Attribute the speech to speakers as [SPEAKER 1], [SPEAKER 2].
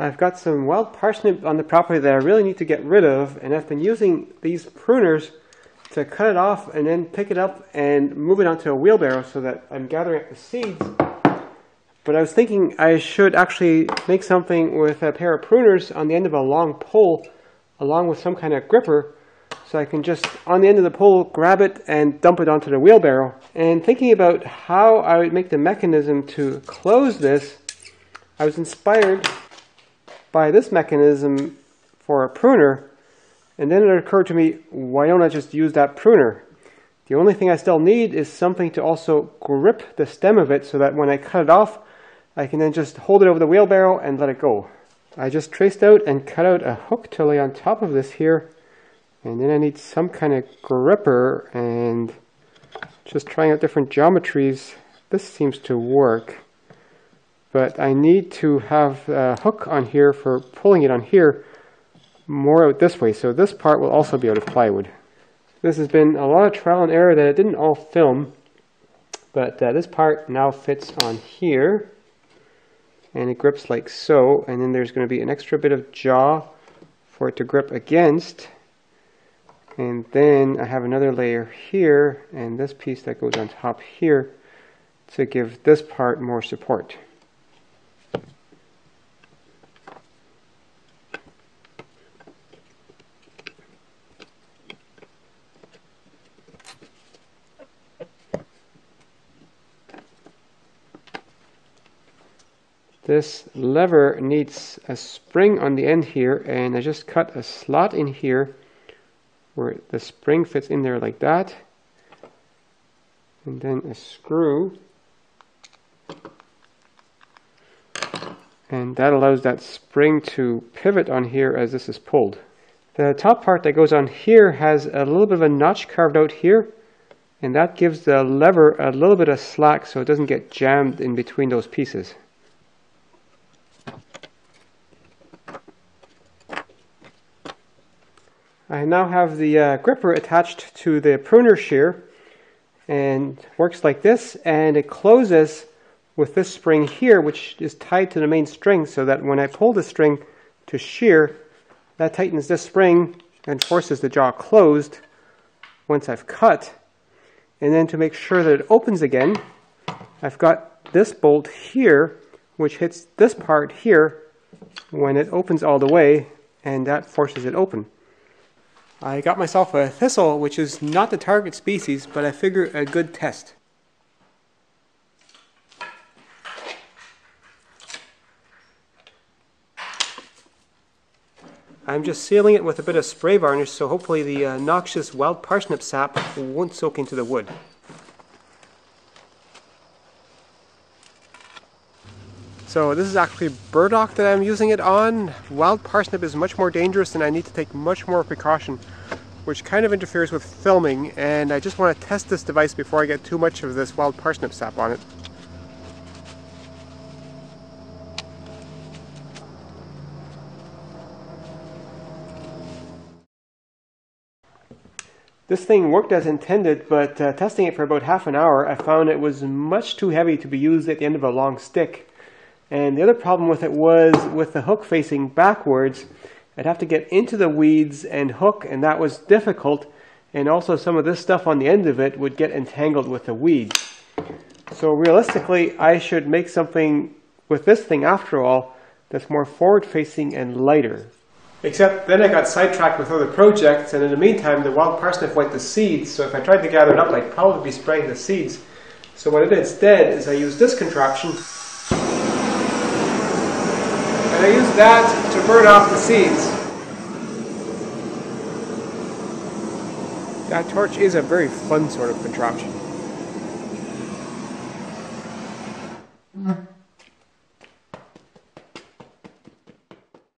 [SPEAKER 1] I've got some wild parsnip on the property that I really need to get rid of, and I've been using these pruners to cut it off and then pick it up and move it onto a wheelbarrow so that I'm gathering up the seeds. But I was thinking I should actually make something with a pair of pruners on the end of a long pole along with some kind of gripper, so I can just on the end of the pole grab it and dump it onto the wheelbarrow. And thinking about how I would make the mechanism to close this, I was inspired by this mechanism for a pruner, and then it occurred to me, why don't I just use that pruner? The only thing I still need is something to also grip the stem of it so that when I cut it off, I can then just hold it over the wheelbarrow and let it go. I just traced out and cut out a hook to lay on top of this here, and then I need some kind of gripper, and just trying out different geometries. This seems to work. But I need to have a hook on here for pulling it on here more out this way. So this part will also be out of plywood. This has been a lot of trial and error that it didn't all film. But this part now fits on here. And it grips like so. And then there's going to be an extra bit of jaw for it to grip against. And then I have another layer here. And this piece that goes on top here to give this part more support. This lever needs a spring on the end here, and I just cut a slot in here where the spring fits in there like that, and then a screw, and that allows that spring to pivot on here as this is pulled. The top part that goes on here has a little bit of a notch carved out here, and that gives the lever a little bit of slack so it doesn't get jammed in between those pieces. I now have the gripper attached to the pruner shear, and works like this, and it closes with this spring here, which is tied to the main string, so that when I pull the string to shear, that tightens this spring and forces the jaw closed once I've cut. And then to make sure that it opens again, I've got this bolt here, which hits this part here when it opens all the way, and that forces it open. I got myself a thistle, which is not the target species, but I figure a good test. I'm just sealing it with a bit of spray varnish, so hopefully the noxious wild parsnip sap won't soak into the wood. So this is actually burdock that I'm using it on. Wild parsnip is much more dangerous and I need to take much more precaution, which kind of interferes with filming, and I just want to test this device before I get too much of this wild parsnip sap on it. This thing worked as intended, but testing it for about half an hour, I found it was much too heavy to be used at the end of a long stick. And the other problem with it was, with the hook facing backwards, I'd have to get into the weeds and hook, and that was difficult. And also some of this stuff on the end of it would get entangled with the weeds. So realistically, I should make something with this thing after all that's more forward facing and lighter. Except then I got sidetracked with other projects, and in the meantime the wild parsnip went to seeds, so if I tried to gather it up I'd probably be spraying the seeds. So what I did instead is I used this contraption, and I used that to burn off the seeds. That torch is a very fun sort of contraption.